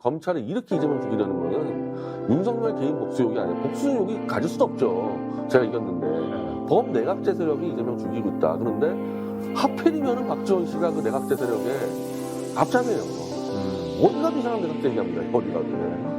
검찰이 이렇게 이재명 죽이려는 거는 윤석열 개인 복수욕이 아니라 복수욕이 가질 수도 없죠. 제가 이겼는데 범내각제 세력이 이재명 죽이고 있다. 그런데 하필이면은 박지원 씨가 그 내각제 세력의 앞잡이에요. 어디 가도 이상한 내각제 얘기합니다. 어디 가도.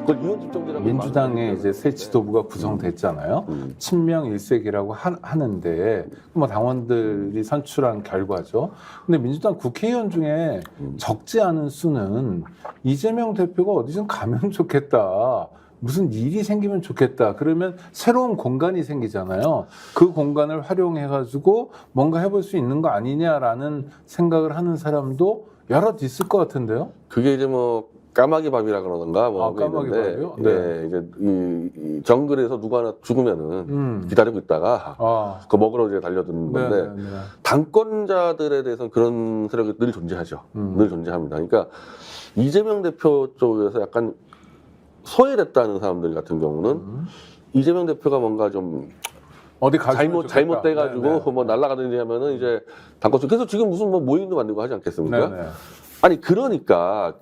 그걸 이원 집정제라고. 민주당의 이제 새 지도부가 구성됐잖아요. 친명 일색이라고 하는데 뭐 당원들이 선출한 결과죠. 근데 민주당 국회의원 중에 적지 않은 수는 이재명 대표가 어디 좀 가면 좋겠다. 무슨 일이 생기면 좋겠다. 그러면 새로운 공간이 생기잖아요. 그 공간을 활용해가지고 뭔가 해볼 수 있는 거 아니냐라는 생각을 하는 사람도 여럿 있을 것 같은데요. 그게 이제 뭐 까마귀 밥이라 그러던가 뭐 까마귀 있는데, 밥이요? 네, 이제 이 정글에서 누가 하나 죽으면은 기다리고 있다가 그거 먹으러 이제 달려드는 건데 당권자들에 대해서는 그런 세력이 늘 존재하죠. 늘 존재합니다. 그러니까 이재명 대표 쪽에서 약간 소외됐다는 사람들 같은 경우는 이재명 대표가 뭔가 좀 어디 잘못돼가지고 뭐 날아가든지 하면은 이제 당권 쪽 그래서 지금 무슨 뭐 모임도 만들고 하지 않겠습니까? 네네. 아니 그러니까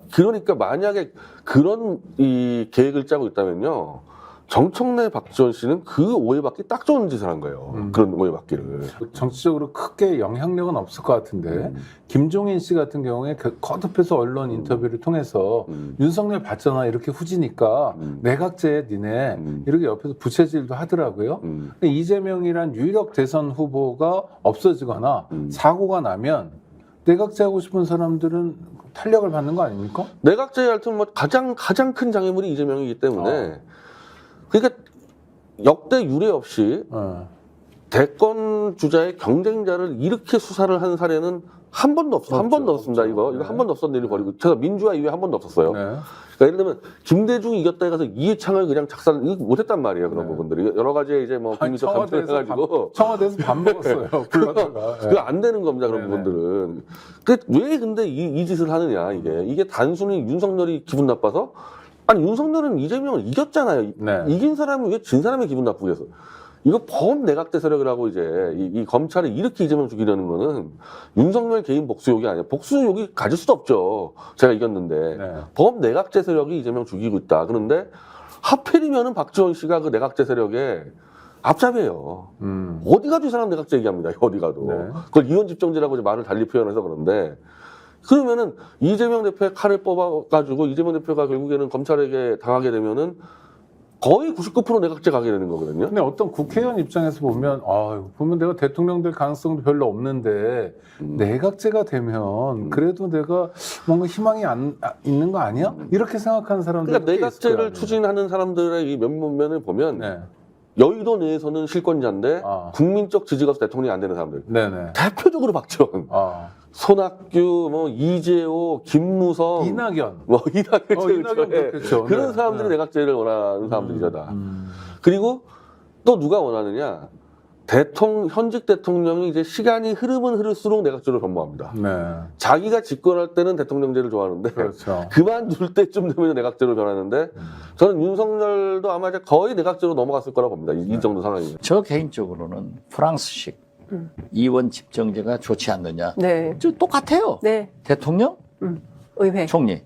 만약에 그런 이 계획을 짜고 있다면요 정청래 박지원 씨는 그 오해받기 딱 좋은 짓을 한 거예요. 그런 오해받기를. 정치적으로 크게 영향력은 없을 것 같은데 김종인 씨 같은 경우에 거듭해서 언론 인터뷰를 통해서 윤석열 봤잖아 이렇게 후지니까 내각제 니네 이렇게 옆에서 부채질도 하더라고요. 근데 이재명이란 유력 대선 후보가 없어지거나 사고가 나면 내각제 하고 싶은 사람들은 탄력을 받는 거 아닙니까? 내각제 하여튼 뭐 가장 큰 장애물이 이재명이기 때문에 그러니까 역대 유례 없이 대권 주자의 경쟁자를 이렇게 수사를 한 사례는 한 번도 없습니다. 이거 한 번도 없었는 일을 벌이고 제가 민주화 이후에 한 번도 없었어요. 그러니까 예를 들면 김대중이 이겼다 해서 이해창을 그냥 작살 못했단 말이에요. 그런 부분들이 여러 가지 이제 뭐 국민적 감정을 해가지고 청와대에서 밥 먹었어요. 그거 안 되는 겁니다. 그런 부분들은. 왜 근데 이 짓을 하느냐 이게 단순히 윤석열이 기분 나빠서 아니 윤석열은 이재명을 이겼잖아요. 이긴 사람이 왜 진 사람이 기분 나쁘게 해서 이거 범내각제 세력이라고 이제 이 검찰이 이렇게 이재명 죽이려는 거는 윤석열 개인 복수욕이 아니라 복수욕이 가질 수도 없죠. 제가 이겼는데 범내각제 세력이 이재명 죽이고 있다. 그런데 하필이면은 박지원 씨가 그 내각제 세력의 앞잡이에요. 어디 가도 이 사람 내각제 얘기합니다. 어디 가도. 그걸 이원 집정제라고 이제 말을 달리 표현해서 그런데 그러면은 이재명 대표의 칼을 뽑아가지고 이재명 대표가 결국에는 검찰에게 당하게 되면은 거의 99% 내각제 가게 되는 거거든요. 근데 어떤 국회의원 입장에서 보면, 보면 내가 대통령 될 가능성도 별로 없는데, 내각제가 되면, 그래도 내가 뭔가 희망이 있는 거 아니야? 이렇게 생각하는 사람들. 그러니까 내각제를 추진하는 사람들의 이 면면을 보면, 여의도 내에서는 실권자인데, 국민적 지지가 없어 대통령이 안 되는 사람들. 대표적으로 박지원. 손학규, 뭐 이재호, 김무성, 이낙연, 그렇죠. 그런 사람들이 내각제를 원하는 사람들이죠 다. 그리고 또 누가 원하느냐? 현직 대통령이 이제 시간이 흐르면 흐를수록 내각제로 변모합니다. 자기가 집권할 때는 대통령제를 좋아하는데 그만둘 때쯤 되면 내각제로 변하는데 저는 윤석열도 아마 이제 거의 내각제로 넘어갔을 거라고 봅니다. 이 정도 상황이면. 저 개인적으로는 프랑스식 이원 집정제가 좋지 않느냐. 저 똑같아요. 대통령, 의회, 총리,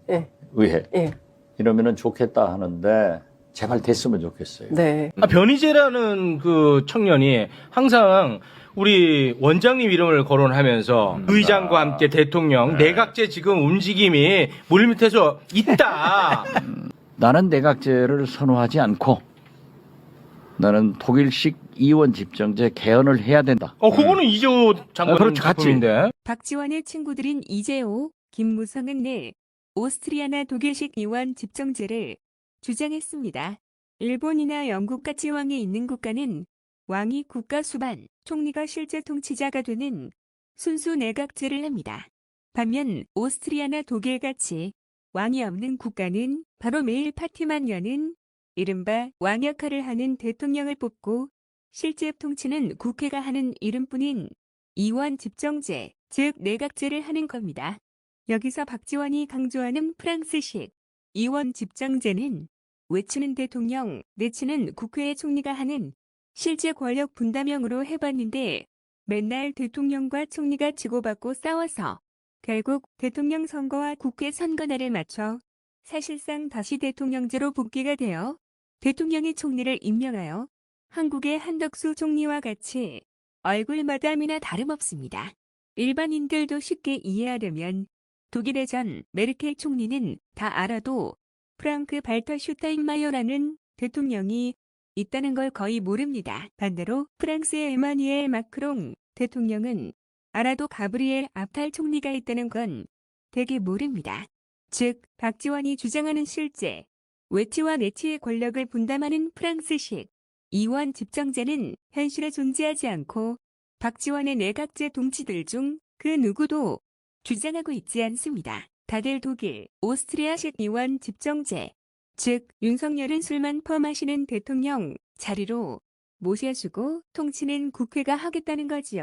의회. 예. 이러면은 좋겠다 하는데 제발 됐으면 좋겠어요. 변희재라는 그 청년이 항상 우리 원장님 이름을 거론하면서 의장과 함께 대통령 내각제 지금 움직임이 물밑에서 있다. 나는 내각제를 선호하지 않고 나는 독일식 이원 집정제 개헌을 해야 된다. 그거는 이재호 장관님 그렇죠, 작품인데. 박지원의 친구들인 이재호, 김무성은 오스트리아나 독일식 이원 집정제를 주장했습니다. 일본이나 영국같이 왕이 있는 국가는 왕이 국가 수반, 총리가 실제 통치자가 되는 순수 내각제를 합니다. 반면 오스트리아나 독일같이 왕이 없는 국가는 바로 매일 파티만 여는 이른바 왕 역할을 하는 대통령을 뽑고 실제 통치는 국회가 하는 이름뿐인 이원 집정제, 즉 내각제를 하는 겁니다. 여기서 박지원이 강조하는 프랑스식 이원 집정제는 외치는 대통령, 내치는 국회의 총리가 하는 실제 권력 분담형으로 해봤는데 맨날 대통령과 총리가 치고받고 싸워서 결국 대통령 선거와 국회 선거날을 맞춰 사실상 다시 대통령제로 복귀가 되어 대통령이 총리를 임명하여 한국의 한덕수 총리와 같이 얼굴 마담이나 다름없습니다. 일반인들도 쉽게 이해하려면 독일의 전 메르켈 총리는 다 알아도 프랑크 발터 슈타인마이어라는 대통령이 있다는 걸 거의 모릅니다. 반대로 프랑스의 에마뉘엘 마크롱 대통령은 알아도 가브리엘 아탈 총리가 있다는 건 대개 모릅니다. 즉, 박지원이 주장하는 실제 외치와 내치의 권력을 분담하는 프랑스식 이원 집정제는 현실에 존재하지 않고 박지원의 내각제 동지들 중 그 누구도 주장하고 있지 않습니다. 다들 독일, 오스트리아식 이원 집정제, 즉 윤석열은 술만 퍼마시는 대통령 자리로 모셔주고 통치는 국회가 하겠다는 거지요.